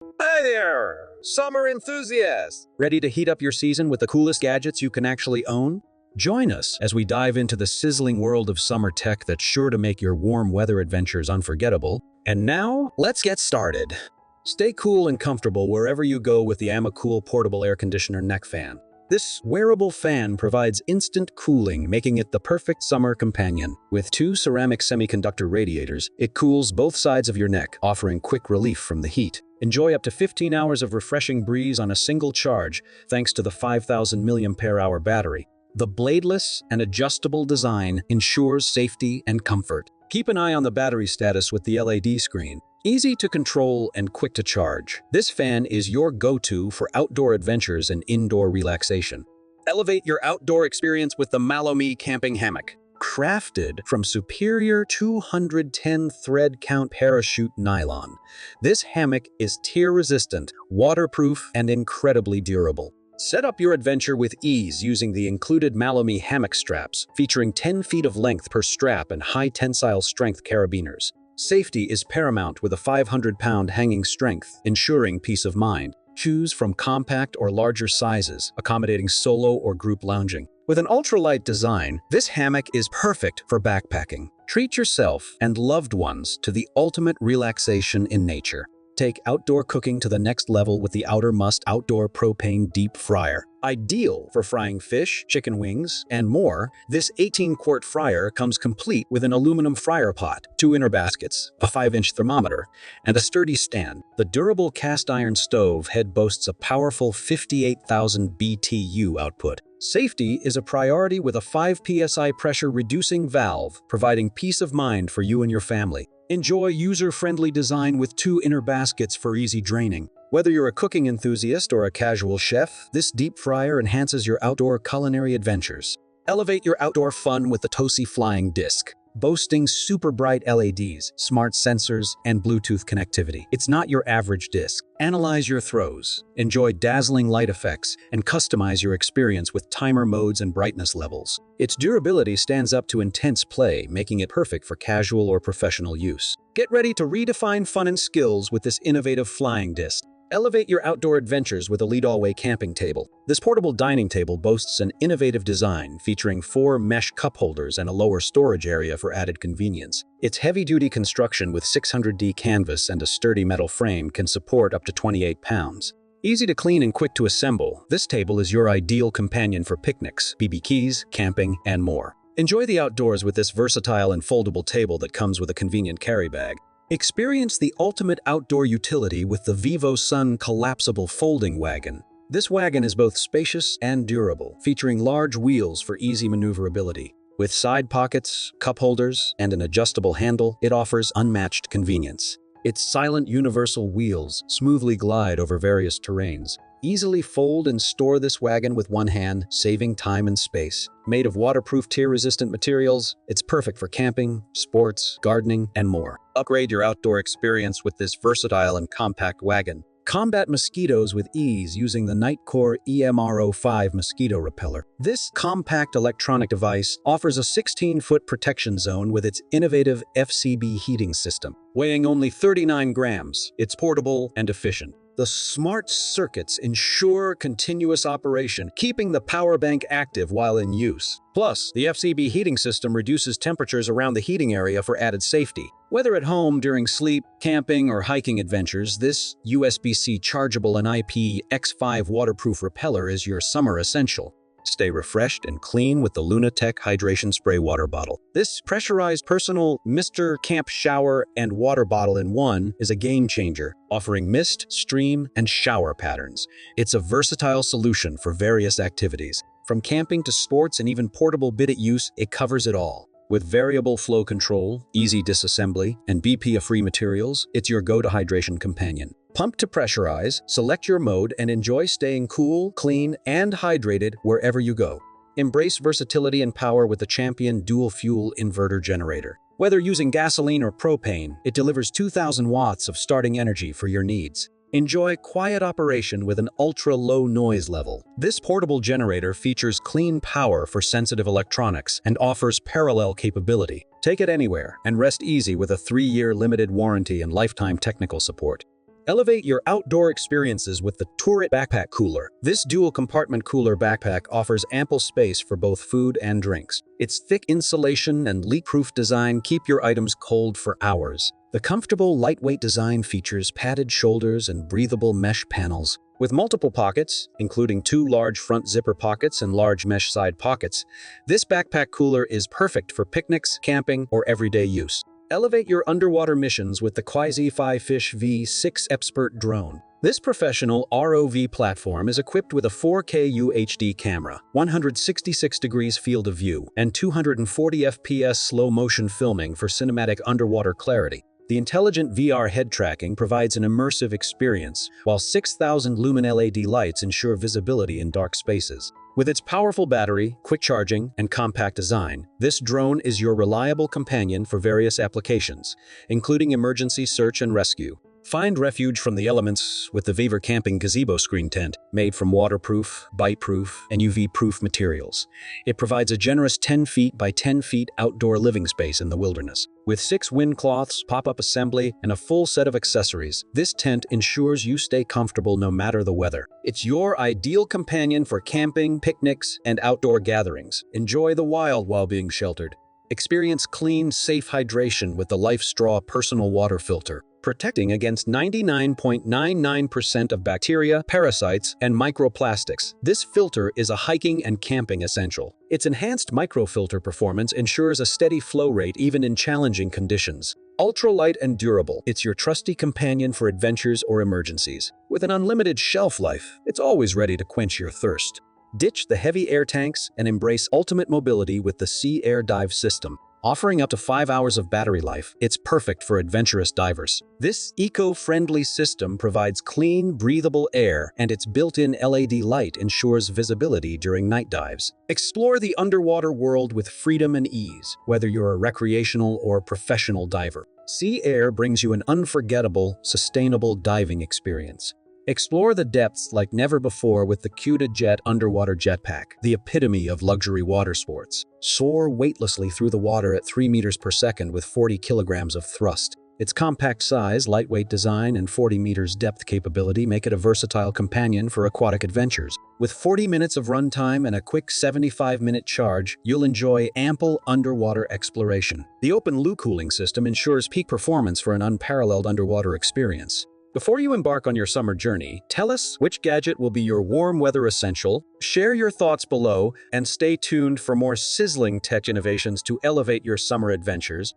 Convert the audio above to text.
Hi there, summer enthusiasts! Ready to heat up your season with the coolest gadgets you can actually own? Join us as we dive into the sizzling world of summer tech that's sure to make your warm weather adventures unforgettable. And now, let's get started. Stay cool and comfortable wherever you go with the AMACOOL portable air conditioner neck fan. This wearable fan provides instant cooling, making it the perfect summer companion. With two ceramic semiconductor radiators, it cools both sides of your neck, offering quick relief from the heat. Enjoy up to 15 hours of refreshing breeze on a single charge, thanks to the 5,000 mAh battery. The bladeless and adjustable design ensures safety and comfort. Keep an eye on the battery status with the LED screen. Easy to control and quick to charge, this fan is your go-to for outdoor adventures and indoor relaxation. Elevate your outdoor experience with the MALLOME camping hammock. Crafted from superior 210 thread count parachute nylon, this hammock is tear-resistant, waterproof, and incredibly durable. Set up your adventure with ease using the included MALLOME hammock straps, featuring 10 feet of length per strap and high tensile strength carabiners. Safety is paramount with a 500-pound hanging strength, ensuring peace of mind. Choose from compact or larger sizes, accommodating solo or group lounging. With an ultralight design, this hammock is perfect for backpacking. Treat yourself and loved ones to the ultimate relaxation in nature. Take outdoor cooking to the next level with the OUTERMUST outdoor propane deep fryer. Ideal for frying fish, chicken wings, and more, this 18-quart fryer comes complete with an aluminum fryer pot, 2 inner baskets, a 5-inch thermometer, and a sturdy stand. The durable cast iron stove head boasts a powerful 58,000 BTU output. Safety is a priority with a 5 psi pressure-reducing valve, providing peace of mind for you and your family. Enjoy user-friendly design with 2 inner baskets for easy draining. Whether you're a cooking enthusiast or a casual chef, this deep fryer enhances your outdoor culinary adventures. Elevate your outdoor fun with the TOSY flying disc. Boasting super bright LEDs, smart sensors, and Bluetooth connectivity. It's not your average disc. Analyze your throws, enjoy dazzling light effects, and customize your experience with timer modes and brightness levels. Its durability stands up to intense play, making it perfect for casual or professional use. Get ready to redefine fun and skills with this innovative flying disc. Elevate your outdoor adventures with a LEADALLWAY camping table. This portable dining table boasts an innovative design featuring 4 mesh cup holders and a lower storage area for added convenience. Its heavy-duty construction with 600D canvas and a sturdy metal frame can support up to 28 pounds. Easy to clean and quick to assemble, this table is your ideal companion for picnics, BBQs, camping, and more. Enjoy the outdoors with this versatile and foldable table that comes with a convenient carry bag. Experience the ultimate outdoor utility with the VIVOSUN collapsible folding wagon. This wagon is both spacious and durable, featuring large wheels for easy maneuverability. With side pockets, cup holders, and an adjustable handle, it offers unmatched convenience. Its silent universal wheels smoothly glide over various terrains. Easily fold and store this wagon with one hand, saving time and space. Made of waterproof tear-resistant materials, it's perfect for camping, sports, gardening, and more. Upgrade your outdoor experience with this versatile and compact wagon. Combat mosquitoes with ease using the NITECORE EMR05 mosquito repeller. This compact electronic device offers a 16-foot protection zone with its innovative FCB heating system. Weighing only 39 grams, it's portable and efficient. The smart circuits ensure continuous operation, keeping the power bank active while in use. Plus, the FCB heating system reduces temperatures around the heating area for added safety. Whether at home during sleep, camping, or hiking adventures, this USB-C chargeable and IPX5 waterproof repeller is your summer essential. Stay refreshed and clean with the LUNATEC hydration spray water bottle. This pressurized personal Mr. Camp shower and water bottle in one is a game changer, offering mist, stream, and shower patterns. It's a versatile solution for various activities. From camping to sports and even portable bidet use, it covers it all. With variable flow control, easy disassembly, and BPA-free materials, it's your go-to hydration companion. Pump to pressurize, select your mode, and enjoy staying cool, clean, and hydrated wherever you go. Embrace versatility and power with the Champion dual-fuel inverter generator. Whether using gasoline or propane, it delivers 2,000 watts of starting energy for your needs. Enjoy quiet operation with an ultra-low noise level. This portable generator features clean power for sensitive electronics and offers parallel capability. Take it anywhere and rest easy with a 3-year limited warranty and lifetime technical support. Elevate your outdoor experiences with the TOURIT Backpack Cooler. This dual-compartment cooler backpack offers ample space for both food and drinks. Its thick insulation and leak-proof design keep your items cold for hours. The comfortable, lightweight design features padded shoulders and breathable mesh panels. With multiple pockets, including 2 large front zipper pockets and large mesh side pockets, this backpack cooler is perfect for picnics, camping, or everyday use. Elevate your underwater missions with the QYSEA FIFISH V6 Expert drone. This professional ROV platform is equipped with a 4K UHD camera, 166 degrees field of view, and 240 FPS slow-motion filming for cinematic underwater clarity. The intelligent VR head tracking provides an immersive experience, while 6,000 lumen LED lights ensure visibility in dark spaces. With its powerful battery, quick charging, and compact design, this drone is your reliable companion for various applications, including emergency search and rescue. Find refuge from the elements with the VEVOR camping gazebo screen tent, made from waterproof, bite-proof, and UV-proof materials. It provides a generous 10 feet by 10 feet outdoor living space in the wilderness. With 6 wind cloths, pop-up assembly, and a full set of accessories, this tent ensures you stay comfortable no matter the weather. It's your ideal companion for camping, picnics, and outdoor gatherings. Enjoy the wild while being sheltered. Experience clean, safe hydration with the LifeStraw personal water filter, protecting against 99.99% of bacteria, parasites, and microplastics. This filter is a hiking and camping essential. Its enhanced microfilter performance ensures a steady flow rate even in challenging conditions. Ultralight and durable, it's your trusty companion for adventures or emergencies. With an unlimited shelf life, it's always ready to quench your thirst. Ditch the heavy air tanks and embrace ultimate mobility with the SEEAIR dive system. Offering up to 5 hours of battery life, it's perfect for adventurous divers. This eco-friendly system provides clean, breathable air, and its built-in LED light ensures visibility during night dives. Explore the underwater world with freedom and ease, whether you're a recreational or professional diver. SEEAIR brings you an unforgettable, sustainable diving experience. Explore the depths like never before with the CUDAJET underwater jetpack, the epitome of luxury water sports. Soar weightlessly through the water at 3 meters per second with 40 kilograms of thrust. Its compact size, lightweight design, and 40 meters depth capability make it a versatile companion for aquatic adventures. With 40 minutes of runtime and a quick 75-minute charge, you'll enjoy ample underwater exploration. The open-loop cooling system ensures peak performance for an unparalleled underwater experience. Before you embark on your summer journey, tell us which gadget will be your warm weather essential. Share your thoughts below and stay tuned for more sizzling tech innovations to elevate your summer adventures.